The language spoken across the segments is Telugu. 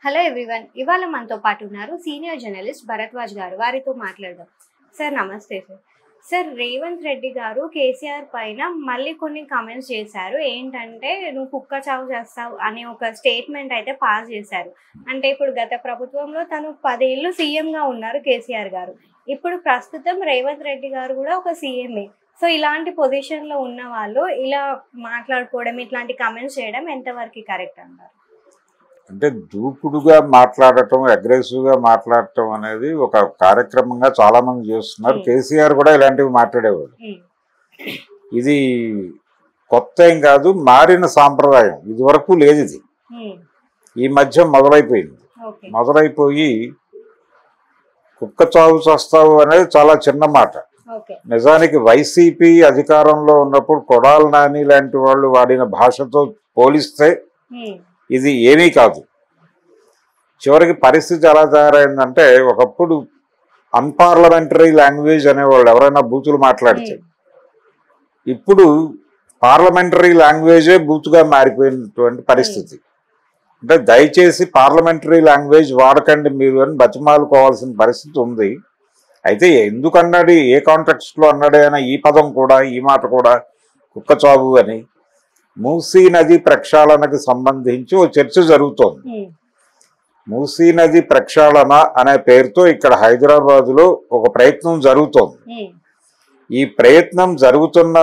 హలో ఎవ్రీవన్, ఇవాళ మనతో పాటు ఉన్నారు సీనియర్ జర్నలిస్ట్ భరద్వాజ్ గారు. వారితో మాట్లాడదాం. సార్ నమస్తే. సార్ రేవంత్ రెడ్డి గారు కేసీఆర్ పైన మళ్ళీ కొన్ని కామెంట్స్ చేశారు. ఏంటంటే నువ్వు కుక్క చావు చేస్తావు అనే ఒక స్టేట్మెంట్ అయితే పాస్ చేశారు. అంటే ఇప్పుడు గత ప్రభుత్వంలో తను 10 ఏళ్ళు సీఎంగా ఉన్నారు కేసీఆర్ గారు. ఇప్పుడు ప్రస్తుతం రేవంత్ రెడ్డి గారు కూడా ఒక సీఎంఏ. సో ఇలాంటి పొజిషన్లో ఉన్న వాళ్ళు ఇలా మాట్లాడుకోవడం, ఇట్లాంటి కామెంట్స్ చేయడం ఎంతవరకు కరెక్ట్ అంటారు? అంటే దూకుడుగా మాట్లాడటం, అగ్రెసివ్గా మాట్లాడటం అనేది ఒక కార్యక్రమంగా చాలా మంది చేస్తున్నారు. కేసీఆర్ కూడా ఇలాంటివి మాట్లాడేవాడు. ఇది కొత్త ఏం కాదు, మారిన సాంప్రదాయం. ఇది వరకు లేదు. ఇది ఈ మధ్య మొదలైపోయింది. మొదలైపోయి కుక్క చావు చస్తావు అనేది చాలా చిన్న మాట. నిజానికి వైసీపీ అధికారంలో ఉన్నప్పుడు కొడాలి నాని లాంటి వాళ్ళు వాడిన భాషతో పోలిస్తే ఇది ఏమీ కాదు. చివరికి పరిస్థితి ఎలా తయారైందంటే, ఒకప్పుడు అన్పార్లమెంటరీ లాంగ్వేజ్ అనేవాళ్ళు ఎవరైనా బూతులు మాట్లాడితే, ఇప్పుడు పార్లమెంటరీ లాంగ్వేజే బూతుగా మారిపోయినటువంటి పరిస్థితి. అంటే దయచేసి పార్లమెంటరీ లాంగ్వేజ్ వాడకండి మీరు అని బతిమాలుకోవాల్సిన పరిస్థితి ఉంది. అయితే ఎందుకన్నాడు, ఏ కాంటెక్స్ట్లో అన్నాడే అని ఈ పదం కూడా, ఈ మాట కూడా కుక్క చావు అని. మూసీ నది ప్రక్షాళనకు సంబంధించి ఓ చర్చ జరుగుతోంది. మూసీ నది ప్రక్షాళన అనే పేరుతో ఇక్కడ హైదరాబాదులో ఒక ప్రయత్నం జరుగుతోంది. ఈ ప్రయత్నం జరుగుతున్న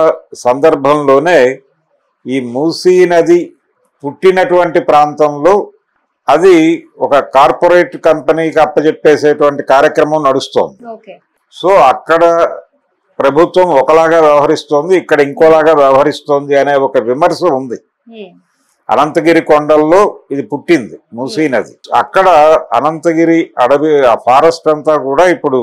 సందర్భంలోనే ఈ మూసీ నది పుట్టినటువంటి ప్రాంతంలో అది ఒక కార్పొరేట్ కంపెనీకి అప్పచెప్పేసేటువంటి కార్యక్రమం నడుస్తోంది. సో అక్కడ ప్రభుత్వం ఒకలాగా వ్యవహరిస్తోంది, ఇక్కడ ఇంకోలాగా వ్యవహరిస్తోంది అనే ఒక విమర్శ ఉంది. అనంతగిరి కొండల్లో ఇది పుట్టింది మూసీ నది. అక్కడ అనంతగిరి అడవి, ఆ ఫారెస్ట్ అంతా కూడా ఇప్పుడు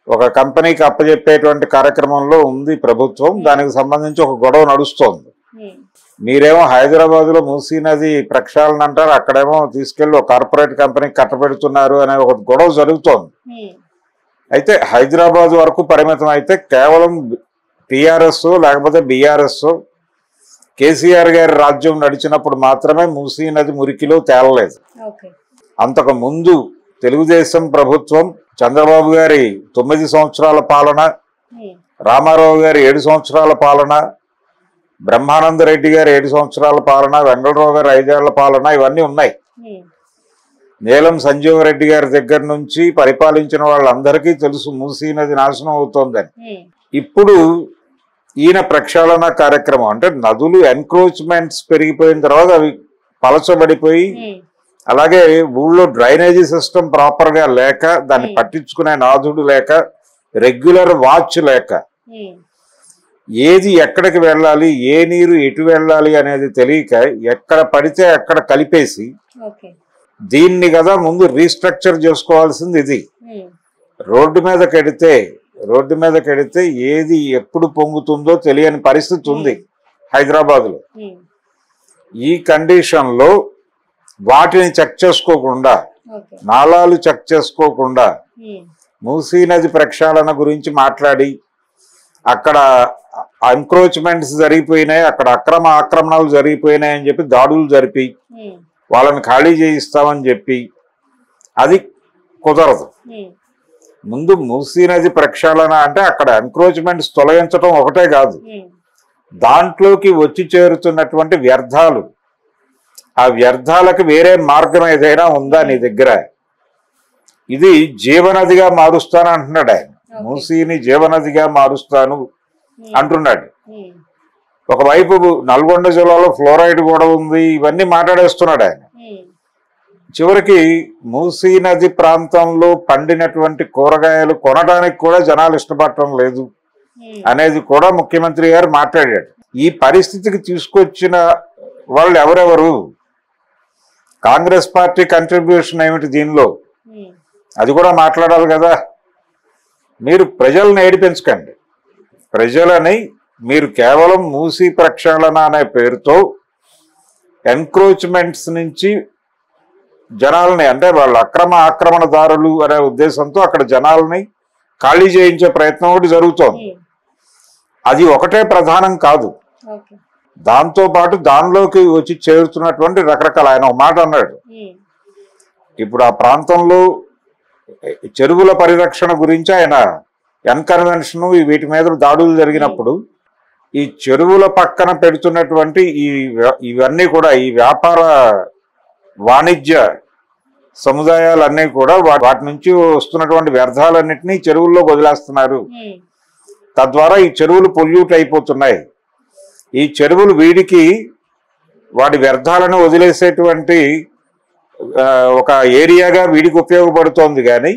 ఒక కంపెనీకి అప్పచెప్పేటువంటి కార్యక్రమంలో ఉంది ప్రభుత్వం. దానికి సంబంధించి ఒక గొడవ నడుస్తోంది. మీరేమో హైదరాబాద్ లో మూసీ నది ప్రక్షాళన అంటారు, అక్కడేమో తీసుకెళ్లి ఒక కార్పొరేట్ కంపెనీకి కట్టబెడుతున్నారు అనే ఒక గొడవ జరుగుతోంది. అయితే హైదరాబాద్ వరకు పరిమితం అయితే కేవలం టీఆర్ఎస్ లేకపోతే బీఆర్ఎస్ కేసీఆర్ గారి రాజ్యం నడిచినప్పుడు మాత్రమే మూసీ నది మురికిలో తేలలేదు. అంతకు ముందు తెలుగుదేశం ప్రభుత్వం, చంద్రబాబు గారి 9 సంవత్సరాల పాలన, రామారావు గారి 7 సంవత్సరాల పాలన, బ్రహ్మానంద రెడ్డి గారి 7 సంవత్సరాల పాలన, వెంగళరావు గారి 5 ఏళ్ల పాలన, ఇవన్నీ ఉన్నాయి. నీలం సంజీవ రెడ్డి గారి దగ్గర నుంచి పరిపాలించిన వాళ్ళందరికీ తెలుసు మూసీ నది నాశనం అవుతోందని. ఇప్పుడు ఈయన ప్రక్షాళన కార్యక్రమం అంటే నదులు ఎన్క్రోచ్మెంట్స్ పెరిగిపోయిన తర్వాత అవి పలచబడిపోయి, అలాగే ఊళ్ళో డ్రైనేజీ సిస్టమ్ ప్రాపర్ గా లేక, దాన్ని పట్టించుకునే నాథుడు లేక, రెగ్యులర్ వాచ్ లేక, ఏది ఎక్కడికి వెళ్ళాలి, ఏ నీరు ఎటు వెళ్ళాలి అనేది తెలియక ఎక్కడ పడితే అక్కడ కలిపేసి, దీన్ని కదా ముందు రీస్ట్రక్చర్ చేసుకోవాల్సింది. ఇది రోడ్డు మీద కెడితే ఏది ఎప్పుడు పొంగుతుందో తెలియని పరిస్థితి ఉంది హైదరాబాద్లో. ఈ కండిషన్లో వాటిని చెక్ చేసుకోకుండా, నాలాలు చెక్ చేసుకోకుండా మూసీ నది ప్రక్షాళన గురించి మాట్లాడి, అక్కడ ఎంక్రోచ్మెంట్స్ జరిగిపోయినాయి, అక్కడ ఆక్రమణలు జరిగిపోయినాయి అని చెప్పి దాడులు జరిపి వాళ్ళని ఖాళీ చేయిస్తామని చెప్పి, అది కుదరదు. ముందు మూసీ నది ప్రక్షాళన అంటే అక్కడ ఎంక్రోచ్మెంట్స్ తొలగించడం ఒకటే కాదు, దాంట్లోకి వచ్చి చేరుతున్నటువంటి వ్యర్థాలు, ఆ వ్యర్థాలకు వేరే మార్గం ఏదైనా ఉందా నీ దగ్గర? ఇది జీవనదిగా మారుస్తాను అంటున్నాడు ఆయన. మూసీని జీవనదిగా మారుస్తాను అంటున్నాడు. ఒకవైపు నల్గొండ జిల్లాలో ఫ్లోరైడ్ కూడా ఉంది, ఇవన్నీ మాట్లాడేస్తున్నాడు ఆయన. చివరికి మూసీ నది ప్రాంతంలో పండినటువంటి కూరగాయలు కొనడానికి కూడా జనాలు ఇష్టపడటం లేదు అనేది కూడా ముఖ్యమంత్రి గారు మాట్లాడాడు. ఈ పరిస్థితికి తీసుకొచ్చిన వాళ్ళు ఎవరెవరు? కాంగ్రెస్ పార్టీ కంట్రిబ్యూషన్ ఏమిటి దీనిలో? అది కూడా మాట్లాడాలి కదా. మీరు ప్రజలను ఏడిపించకండి. ప్రజలని మీరు కేవలం మూసీ ప్రక్షాళన అనే పేరుతో ఎన్క్రోచ్మెంట్స్ నుంచి జనాలని, అంటే వాళ్ళు ఆక్రమణదారులు అనే ఉద్దేశంతో అక్కడ జనాలని ఖాళీ చేయించే ప్రయత్నం ఒకటి జరుగుతోంది. అది ఒకటే ప్రధానం కాదు, దాంతో పాటు దానిలోకి వచ్చి చేరుతున్నటువంటి రకరకాల, ఆయన ఒక మాట అన్నాడు, ఇప్పుడు ఆ ప్రాంతంలో చెరువుల పరిరక్షణ గురించి ఆయన ఎన్కన్వెన్షన్ వీటి మీద దాడులు జరిగినప్పుడు ఈ చెరువుల పక్కన పెడుతున్నటువంటి ఇవన్నీ కూడా ఈ వ్యాపార వాణిజ్య సముదాయాలన్నీ కూడా వాటి నుంచి వస్తున్నటువంటి వ్యర్థాలన్నింటినీ చెరువుల్లో వదిలేస్తున్నారు. తద్వారా ఈ చెరువులు పొల్యూట్ అయిపోతున్నాయి. ఈ చెరువులు వీడికి వాటి వ్యర్థాలను వదిలేసేటువంటి ఒక ఏరియాగా వీడికి ఉపయోగపడుతోంది. కానీ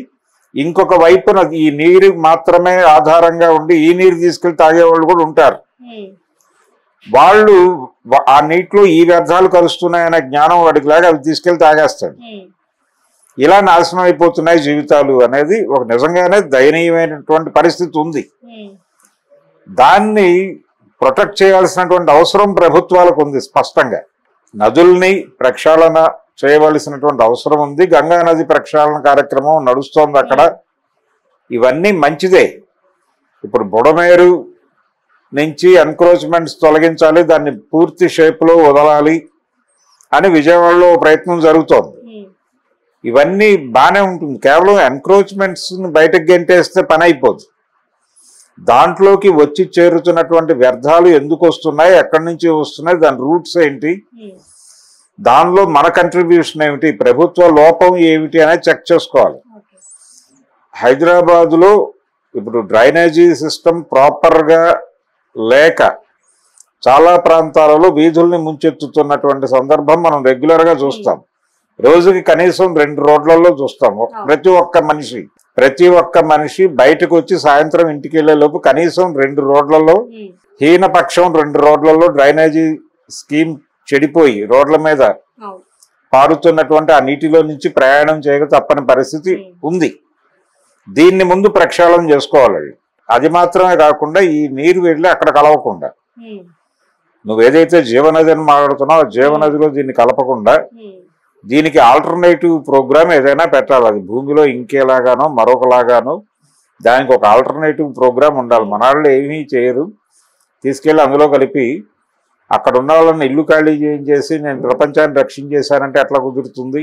ఇంకొక వైపున ఈ నీరు మాత్రమే ఆధారంగా ఉండి ఈ నీరు తీసుకెళ్లి తాగేవాళ్ళు కూడా ఉంటారు. వాళ్ళు ఆ నీటిలో ఈ వ్యర్థాలు కలుస్తున్నాయనే జ్ఞానం వాడికి లాగా అవి తీసుకెళ్లి తాగేస్తాడు. ఇలా నాశనం అయిపోతున్నాయి జీవితాలు అనేది ఒక నిజంగానే దయనీయమైనటువంటి పరిస్థితి ఉంది. దాన్ని ప్రొటెక్ట్ చేయాల్సినటువంటి అవసరం ప్రభుత్వాలకు ఉంది. స్పష్టంగా నదుల్ని ప్రక్షాళన చేయవలసినటువంటి అవసరం ఉంది. గంగా నది ప్రక్షాళన కార్యక్రమం నడుస్తోంది అక్కడ. ఇవన్నీ మంచిదే. ఇప్పుడు బుడమేరు నుంచి ఎన్క్రోచ్మెంట్స్ తొలగించాలి, దాన్ని పూర్తి షేప్లో వదలాలి అని విజయవాడలో ప్రయత్నం జరుగుతోంది. ఇవన్నీ బాగానే ఉంటుంది. కేవలం ఎన్క్రోచ్మెంట్స్ బయటకు గెంటేస్తే పని అయిపోదు. దాంట్లోకి వచ్చి చేరుతున్నటువంటి వ్యర్థాలు ఎందుకు వస్తున్నాయి, ఎక్కడి నుంచి వస్తున్నాయి, దాని రూట్స్ ఏంటి, దానిలో మన కంట్రిబ్యూషన్ ఏమిటి, ప్రభుత్వ లోపం ఏమిటి అనేది చెక్ చేసుకోవాలి. హైదరాబాదులో ఇప్పుడు డ్రైనేజీ సిస్టమ్ ప్రాపర్గా లేక చాలా ప్రాంతాలలో వీధుల్ని ముంచెత్తుతున్నటువంటి సందర్భం మనం రెగ్యులర్గా చూస్తాం. రోజుకి కనీసం 2 రోడ్లలో చూస్తాం. ప్రతి ఒక్క మనిషి బయటకు వచ్చి సాయంత్రం ఇంటికి వెళ్లే లోపు కనీసం 2 రోడ్లలో, హీనపక్షం 2 రోడ్లలో డ్రైనేజీ స్కీమ్ చెడిపోయి రోడ్ల మీద పారుతున్నటువంటి ఆ నీటిలో నుంచి ప్రయాణం చేయక తప్పని పరిస్థితి ఉంది. దీన్ని ముందు ప్రక్షాళన చేసుకోవాలి. అది మాత్రమే కాకుండా ఈ నీరు వెళ్ళి అక్కడ కలవకుండా, నువ్వేదైతే జీవనది అని మాట్లాడుతున్నావు జీవనదిలో దీన్ని కలపకుండా దీనికి ఆల్టర్నేటివ్ ప్రోగ్రామ్ ఏదైనా పెట్టాలి. అది భూమిలో ఇంకేలాగానో మరొకలాగానో దానికి ఒక ఆల్టర్నేటివ్ ప్రోగ్రామ్ ఉండాలి. మన వాళ్ళు ఏమీ చేయరు, తీసుకెళ్ళి అందులో కలిపి అక్కడ ఉన్న వాళ్ళని ఇల్లు ఖాళీ చేయించేసి నేను ప్రపంచాన్ని రక్షించేశానంటే ఎట్లా కుదురుతుంది?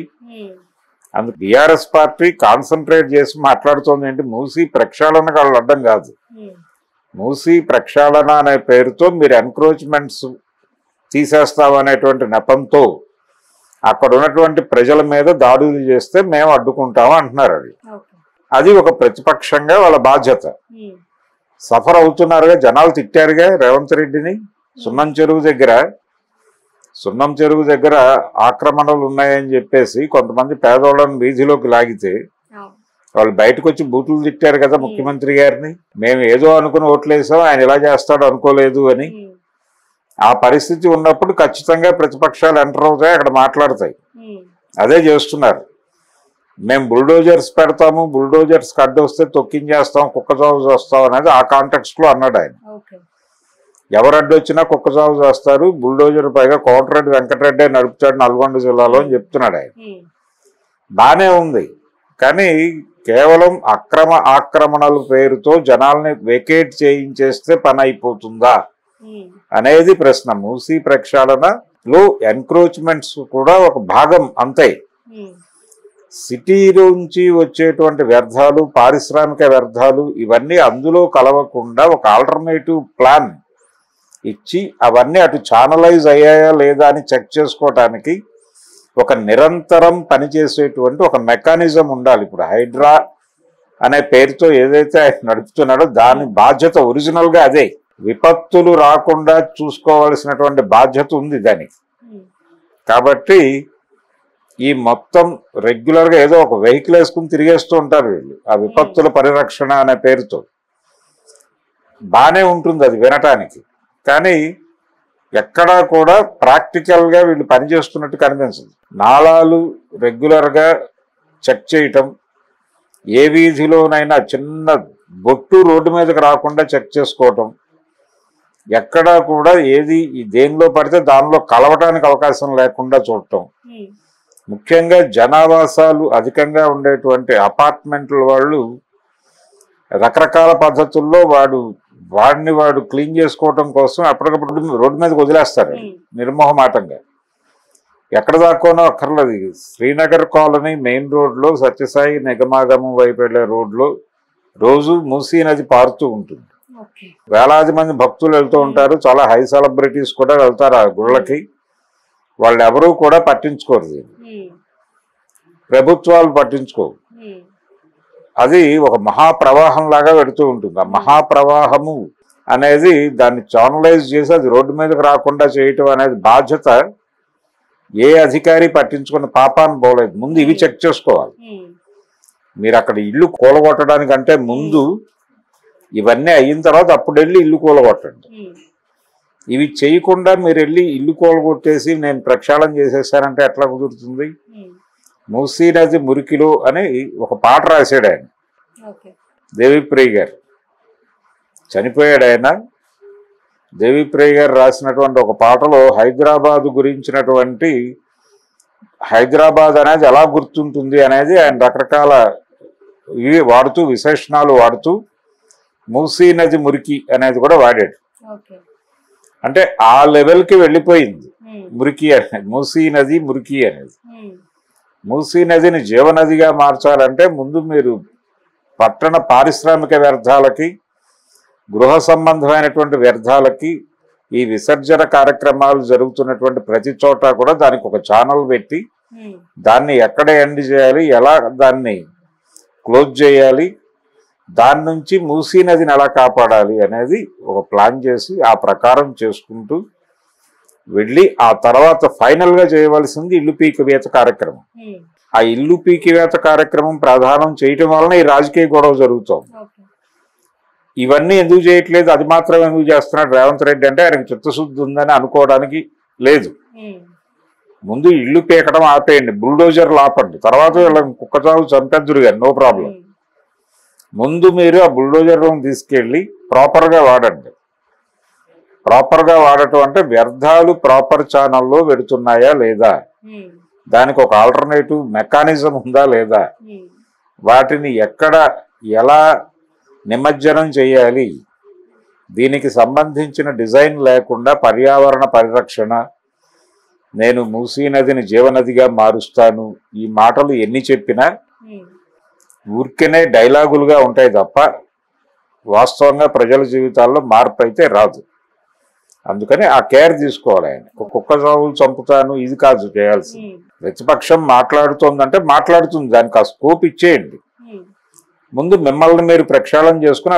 అందుకు బీఆర్ఎస్ పార్టీ కాన్సన్ట్రేట్ చేసి మాట్లాడుతోంది ఏంటి, మూసీ ప్రక్షాళనకు వాళ్ళు అడ్డం కాదు. మూసీ ప్రక్షాళన అనే పేరుతో మీరు ఎన్క్రోచ్మెంట్స్ తీసేస్తామనేటువంటి నెపంతో అక్కడ ఉన్నటువంటి ప్రజల మీద దాడులు చేస్తే మేము అడ్డుకుంటాము అంటున్నారు. అది ఒక ప్రతిపక్షంగా వాళ్ళ బాధ్యత. సఫర్ అవుతున్నారుగా, జనాలు తిట్టారుగా రేవంత్ రెడ్డిని. సున్నం చెరువు దగ్గర ఆక్రమణలు ఉన్నాయని చెప్పేసి కొంతమంది పేదోళ్ళని వీధిలోకి లాగితే వాళ్ళు బయటకు వచ్చి బూతులు తిట్టారు కదా ముఖ్యమంత్రి గారిని. మేము ఏదో అనుకుని ఓట్లేసాం, ఆయన ఇలా చేస్తాడు అనుకోలేదు అని. ఆ పరిస్థితి ఉన్నప్పుడు ఖచ్చితంగా ప్రతిపక్షాలు ఎంటర్ అవుతాయి, అక్కడ మాట్లాడతాయి. అదే చేస్తున్నారు. మేము బుల్డోజర్స్ పెడతాము, బుల్డోజర్స్ అడ్డు వస్తే తొక్కించేస్తాం, కుక్కచావు చేస్తాం అనేది ఆ కాంటెక్స్ట్ లో అన్నాడు ఆయన. ఎవరు అడ్డు వచ్చినా కుక్కచావు చేస్తారు, బుల్డోజర్ పైగా కోమటిరెడ్డి వెంకటరెడ్డి నడుపుతాడు నల్గొండ జిల్లాలో అని చెప్తున్నాడు ఆయన. బానే ఉంది, కానీ కేవలం ఆక్రమణల పేరుతో జనాల్ని వెకేట్ చేయించేస్తే పని అయిపోతుందా అనేది ప్రశ్న. మూసీ ప్రక్షాళనలో ఎన్క్రోచ్మెంట్స్ కూడా ఒక భాగం అంతే. సిటీ నుంచి వచ్చేటువంటి వ్యర్థాలు, పారిశ్రామిక వ్యర్థాలు ఇవన్నీ అందులో కలవకుండా ఒక ఆల్టర్నేటివ్ ప్లాన్ ఇచ్చి అవన్నీ అటు ఛానలైజ్ అయ్యాయా లేదా అని చెక్ చేసుకోవటానికి ఒక నిరంతరం పనిచేసేటువంటి ఒక మెకానిజం ఉండాలి. ఇప్పుడు హైడ్రా అనే పేరుతో ఏదైతే ఆయన నడుపుతున్నాడో దాని బాధ్యత ఒరిజినల్ గా అదే. విపత్తులు రాకుండా చూసుకోవాల్సినటువంటి బాధ్యత ఉంది దానికి. కాబట్టి ఈ మొత్తం రెగ్యులర్ గా ఏదో ఒక వెహికల్ వేసుకుని తిరిగేస్తూ ఉంటారు వీళ్ళు ఆ విపత్తుల పరిరక్షణ అనే పేరుతో. బానే ఉంటుంది అది వినటానికి, కానీ ఎక్కడా కూడా ప్రాక్టికల్ గా వీళ్ళు పనిచేస్తున్నట్టు కనిపించదు. నాళాలు రెగ్యులర్ గా చెక్ చేయటం, ఏ వీధిలోనైనా చిన్న బొట్టు రోడ్డు మీదకి రాకుండా చెక్ చేసుకోవటం, ఎక్కడా కూడా ఏది దేనిలో పడితే దానిలో కలవటానికి అవకాశం లేకుండా చూడటం, ముఖ్యంగా జనావాసాలు అధికంగా ఉండేటువంటి అపార్ట్మెంట్ల వాళ్ళు రకరకాల పద్ధతుల్లో వాడు క్లీన్ చేసుకోవటం కోసం అప్పటికప్పుడు రోడ్డు మీదకి వదిలేస్తారు నిర్మోహమాటంగా. ఎక్కడ దాకానో అక్కర్లేదు. శ్రీనగర్ కాలనీ మెయిన్ రోడ్లో సత్యసాయి నిగమాగమం వైపు వెళ్ళే రోడ్లో రోజు మూసీ నది పారుతూ ఉంటుంది. వేలాది మంది భక్తులు వెళ్తూ ఉంటారు. చాలా హై సెలబ్రిటీస్ కూడా వెళ్తారు ఆ గుళ్ళకి. వాళ్ళు ఎవరూ కూడా పట్టించుకోరు దీన్ని, ప్రభుత్వాలు పట్టించుకోవు. అది ఒక మహాప్రవాహం లాగా పెడుతూ ఉంటుంది. ఆ మహాప్రవాహము అనేది దాన్ని ఛానలైజ్ చేసి అది రోడ్డు మీదకి రాకుండా చేయటం అనేది బాధ్యత ఏ అధికారి పట్టించుకున్న పాపాన్ని పోలేదు. ముందు ఇవి చెక్ చేసుకోవాలి. మీరు అక్కడ ఇల్లు కూలగొట్టడానికంటే ముందు ఇవన్నీ అయిన తర్వాత అప్పుడు వెళ్ళి ఇల్లు కూలగొట్టండి. ఇవి చేయకుండా మీరు వెళ్ళి ఇల్లు కూలగొట్టేసి నేను ప్రక్షాళన చేసేసానంటే ఎట్లా కుదురుతుంది? మూసీ నది మురికిలో అని ఒక పాట రాశాడు ఆయన, దేవిప్రియ గారు. చనిపోయాడు ఆయన. దేవిప్రియ గారు రాసినటువంటి ఒక పాటలో హైదరాబాద్ గురించినటువంటి హైదరాబాద్ అనేది ఎలా గుర్తుంటుంది అనేది ఆయన రకరకాల ఇవి వాడుతూ, విశేషణాలు వాడుతూ మూసీ నది మురికి అనేది కూడా వాడాడు. అంటే ఆ లెవెల్కి వెళ్ళిపోయింది మురికి అనేది, మూసీ నది మురికి అనేది. మూసీ నదిని జీవనదిగా మార్చాలంటే ముందు మీరు పట్టణ పారిశ్రామిక వ్యర్థాలకి, గృహ సంబంధమైనటువంటి వ్యర్థాలకి, ఈ విసర్జన కార్యక్రమాలు జరుగుతున్నటువంటి ప్రతి చోట కూడా దానికి ఒక ఛానల్ పెట్టి దాన్ని ఎక్కడ ఎండ్ చేయాలి, ఎలా దాన్ని క్లోజ్ చేయాలి, దాని నుంచి మూసీ నదిని ఎలా కాపాడాలి అనేది ఒక ప్లాన్ చేసి ఆ ప్రకారం చేసుకుంటూ వెళ్ళి ఆ తర్వాత ఫైనల్గా చేయవలసింది ఇల్లు పీకివేత కార్యక్రమం. ఆ ఇల్లు పీకివేత కార్యక్రమం ప్రధానం చేయటం వలన ఈ రాజకీయ గొడవ జరుగుతాం. ఇవన్నీ ఎందుకు చేయట్లేదు, అది మాత్రం ఎందుకు చేస్తున్నాడు రేవంత్ రెడ్డి అంటే ఆయనకు చిత్తశుద్ధి ఉందని అనుకోవడానికి లేదు. ముందు ఇల్లు పీకడం ఆపేయండి, బుల్డోజర్లు ఆపండి, తర్వాత వీళ్ళని కుక్కచావు చంపేద్దురు కానీ నో ప్రాబ్లం. ముందు మీరు ఆ బుల్డోజర్లను తీసుకెళ్ళి ప్రాపర్గా వాడండి. ప్రాపర్గా వాడటం అంటే వ్యర్థాలు ప్రాపర్ ఛానల్లో పెడుతున్నాయా లేదా, దానికి ఒక ఆల్టర్నేటివ్ మెకానిజం ఉందా లేదా, వాటిని ఎక్కడ ఎలా నిమజ్జనం చేయాలి, దీనికి సంబంధించిన డిజైన్ లేకుండా పర్యావరణ పరిరక్షణ, నేను మూసీ నదిని జీవనదిగా మారుస్తాను, ఈ మాటలు ఎన్ని చెప్పినా ఊరికనే డైలాగులుగా ఉంటాయి తప్ప వాస్తవంగా ప్రజల జీవితాల్లో మార్పు అయితే రాదు. అందుకని ఆ కేర్ తీసుకోవాలి. ఆయన కుక్క చావులు చంపుతాను ఇది కాదు చేయాల్సింది. ప్రతిపక్షం మాట్లాడుతోందంటే మాట్లాడుతుంది, దానికి ఆ స్కోప్ ఇచ్చేయండి. ముందు మిమ్మల్ని మీరు ప్రక్షాళన చేసుకుని